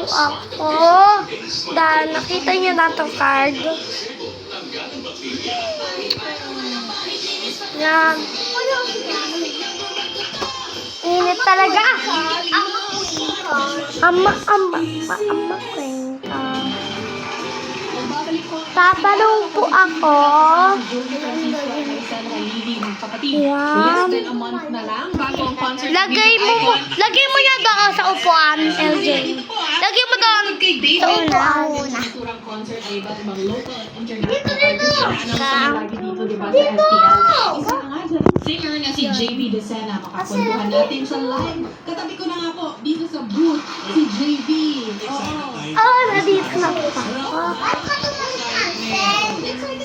po ako. Dahil nakita niyo na itong card. Yan. Init talaga. Ama kwenta. Tatanong po ako. Yan. Lagay mo yan doon sa upuan, LJ. Lagay mo doon sa upuan. Dito! Singer na si JV Decena, makakwentuhan natin sa live. Katabi ko na nga po, dito sa booth, si JV. Oh, nandito na po ako.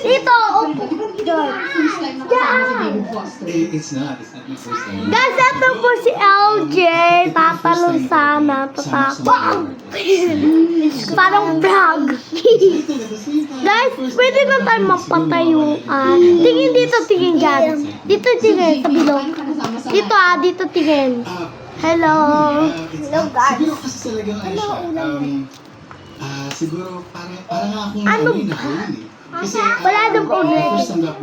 Dito, upo. First time na kasama si David Foster. It's not my first time. Guys, ito po si LJ. Tatalon sana. Tatakbo. Parang vlog. Guys, pwede na tayo mapatayuan. Tingin dito, tingin dyan. Dito tingin sa bilog. Dito dito tingin. Hello. Hello guys. Siguro kasi talagang ano siya. Siguro parang nga akong Ano na ba? hole eh. Kasi Wala nang ulit. first time that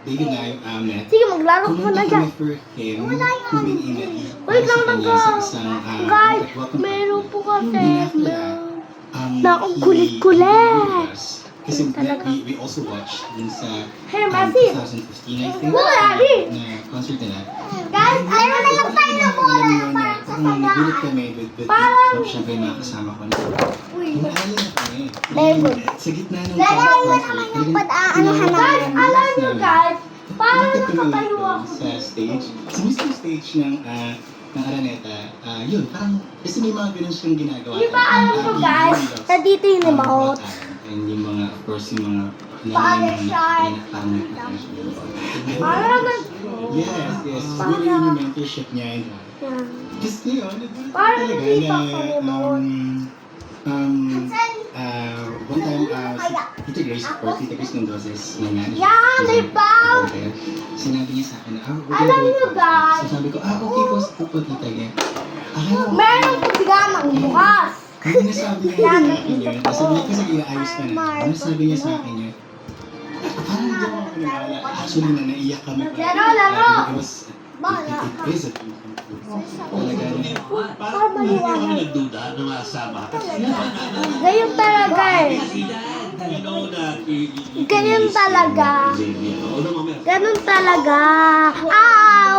David and I met. Sige, maglaro ko na dyan. For him, tuwing init. Wait lang na guys. Guys, welcome meron po kasi. na Na ang kulit-kulit. Kasi Talaga. we also watched dun sa Hey, Massive. 2015, I think, Wala, eh. na concert nila. Guys, meron na lang tayo na bola na parang sa Parang saga. nagulat kami with Parang- syempre yung mga kasama ko na. Uy. Inaalala na kami. Level. Sa gitna ng Level. concert, Ano guys, alam nyo guys, parang nakatayo ako. Sa stage, sa mismong stage ng Araneta, yun, parang, kasi may mga ganun siyang ginagawa. Di ba alam ko guys, na dito yung remote. And yung mga, of course, yung mga, Parang shy. Parang Yes. Siguro yung mentorship niya. Yan. Just yun, nagulat Parang talaga hindi pa na, ako remote. one time, si Tita Grace, of course, Tita Grace Mendozes, na manager. Yan, may pau! Sinabi niya sa akin na, Alam niyo, guys. So sabi ko, okay po, po, Tita Grace. Meron ko bigamang bukas. Hindi nasabi niya sa akin yun. Sabi niya, kasi inaayos ka na. Ano sabi niya sa akin yun? Parang hindi ako pinawala. Actually, na naiyak kami. Laro. It was, it is a talaga. Parang maliwanag. Kami nagduda na masama ka. Ganyan talaga eh. You know that Ganyan talaga. Ano mamaya? Ganun talaga. Ow!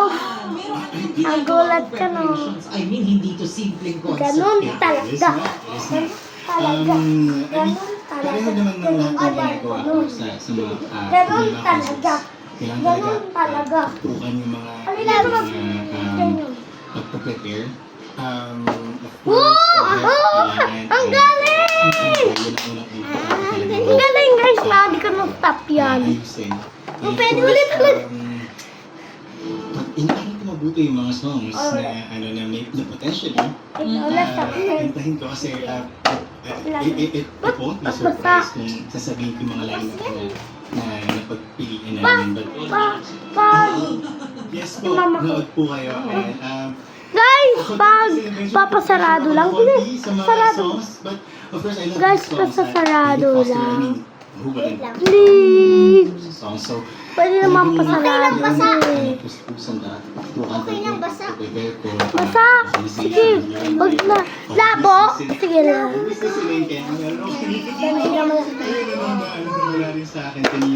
Ang gulat ka no. I mean, hindi to simpleng concept. Ganun talaga. Ganun talaga. Ganun Pareho talaga. naman ng lahat ng ginagawa ko Ganun. sa mga Ganun mga talaga. concerts. Kailangan Ganun talaga. tutukan yung mga Ganun. pagpe-prepare. Ang galing! Ang galing guys, hindi ko na-stop yan. Pwede ulit. Inaaral ko mabuti yung mga songs na may potential Ulit ako. Hintahin ko kasi it won't be surprise kung sasabihin ko yung mga line na napagpiliin namin. Yes po, nood po kayo. Guys, papasarado lang. Sarado. Guys, pasasarado lang. Please. Pwede naman pasarado. Okay lang, basa. Basa. Sige, wag na. Labo. Sige lang.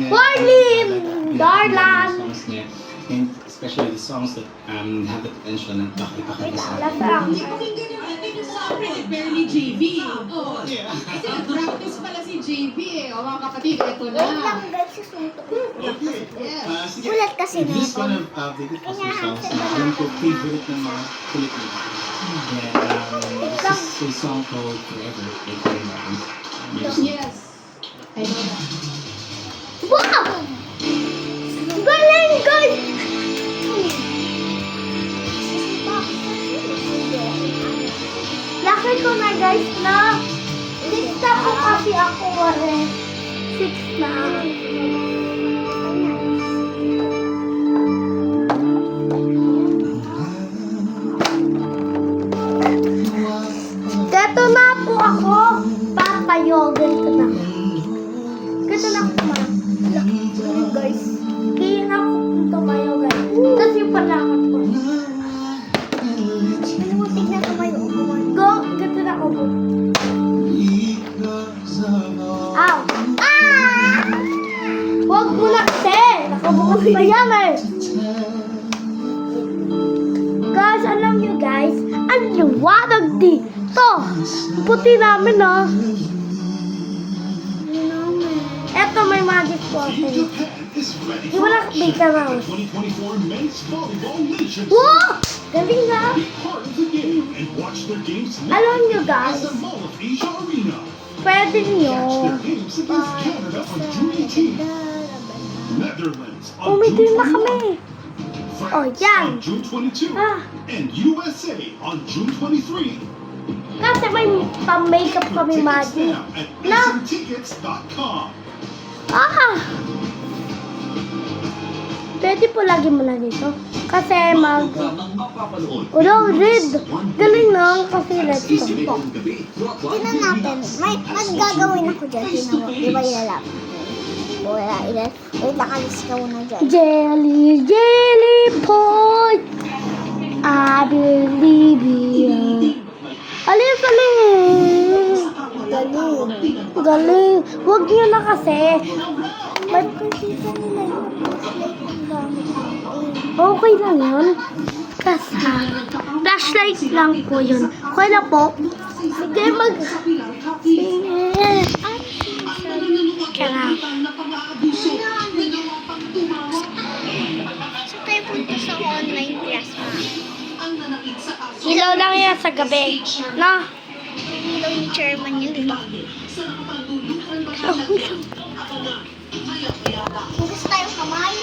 Warning! Darlan! And especially the songs that have the potential na pakipakita sa akin. Lasang. Hindi pakinggan yung ating kasama, prepare ni JV. Oo. Kasi nag-practice pala si JV eh. O mga kapatid, ito na. guys, susuntok. Yes. Ulat kasi This one of David Foster songs na alam ko favorite ng mga Pilipino. And this is a song called Forever. Yes. I know that. Wow! Galing, guys! Laki ko na, guys, na. 6 na po kasi ako, 6 na. Gato na po ako. Papayo. Ganito na. Gato na ako ma. Guys. Kaya na ako tumayo guys. Tapos yung palakad ko. Ano mo tignan tumayo? Go. Gato na ako. Ow. Ah! Huwag mo na kasi. Nakabukas pa yan eh. Guys, alam nyo guys, ang liwanag dito. Puti namin ah. Eto may magic water. Di ba nakabika na? Wow! Galing na. Alam nyo guys, pwede nyo. Umitin na kami. Oh, yan. On June 22 Ah. and USA on June 23. Kasi may pang-makeup kami magic. At Na. smtickets.com. Ah! Pwede po lagi mo na dito. Kasi mag... Programang mapapanood. Red. Galing na kasi red to. Tingnan natin. May gagawin ako dyan. Tingnan mo. Di ba ilalap? Wala ilan. Wait lang, alis ka muna dyan. Jelly pot. I believe you. Alis. Galing. Huwag nyo na kasi. May okay lang yun. Kasi flashlight lang po yun. Okay na po. Sige mag... Sige. Kaya. So tayo punta sa online class mo. Ilaw lang yan sa gabi. No? Ilaw ni chairman yun, di ba? Hugas tayo kamay.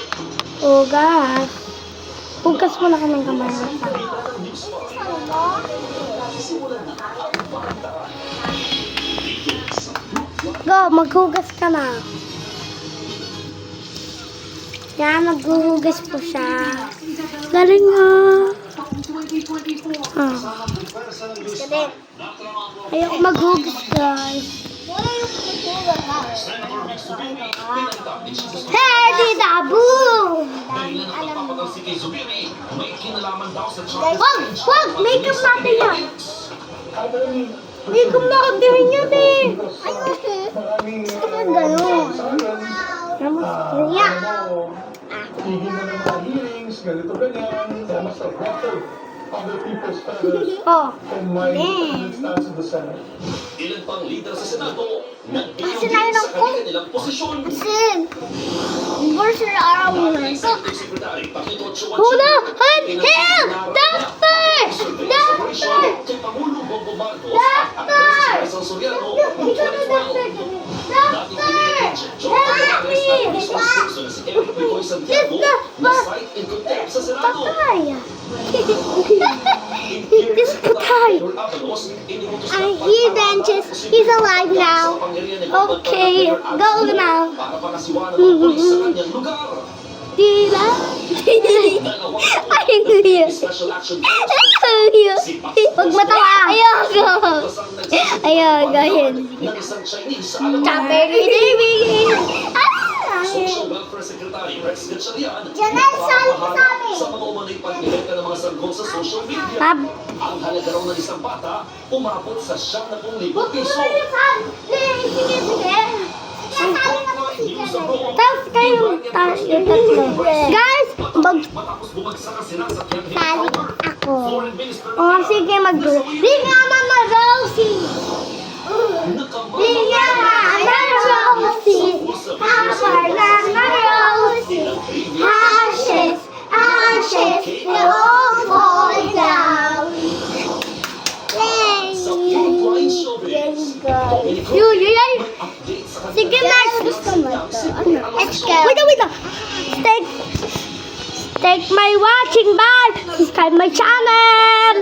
Hugas. Hugas mo na ka ng kamay. Ano mo? Go, maghugas ka na. Yan, maghuhugas po siya. Galing nga. Ah. Kasi, Ayoko maghugas, guys. wala yung kutugan ha. Hey, Tita Boo! Alam mo. Wag! Makeup natin yan. Makeup natin yan eh. Ayun. Gusto ko gano'n. Kaya. Ganito ganyan, almost like ruffle other people's feathers Oh. and my stance in the Senate. Ilan pang leader sa Senado Kasi na yun sa ako. kanilang posisyon. Sin. Versus araw mo na ito. Secretary Pakito Chua Hula! Hey! Doctor! Doctor! kay Pangulo Bongbong Marcos Doctor! at Quezon Soriano noong Ikaw na doctor! 2012. Doctor! Help me! Patay! This patay! I hear benches. He's alive now. Okay, go now. Tila? Ay, kuya. Kuya. Huwag matawa. Ayoko. Ayoko yun. Chopper ni Social Welfare Secretary Rex Gatchalian Janelle, sali ka sa amin. sa mga umano'y pag-direkta ng mga sargol sa social media. Pab. Ang halaga raw ng isang bata umabot sa 70,000 Huwag mo piso. na yung saan. Sige, sige. News abroad. Tapos kayo, yung tatlo. Guys, Matapos bumagsak ang sinasakyan Sali ako. Foreign Minister oh, sige, Ringa Mama Rosie! Ringa Mama Rosie! Papa Mama Rosie! Ashes, ashes, they all fall down. sa Uruguayan showbiz. Yay! Update sa Sige, next. Gusto mo ito? Let's go. Wait lang. Take my watching bell. Subscribe my channel.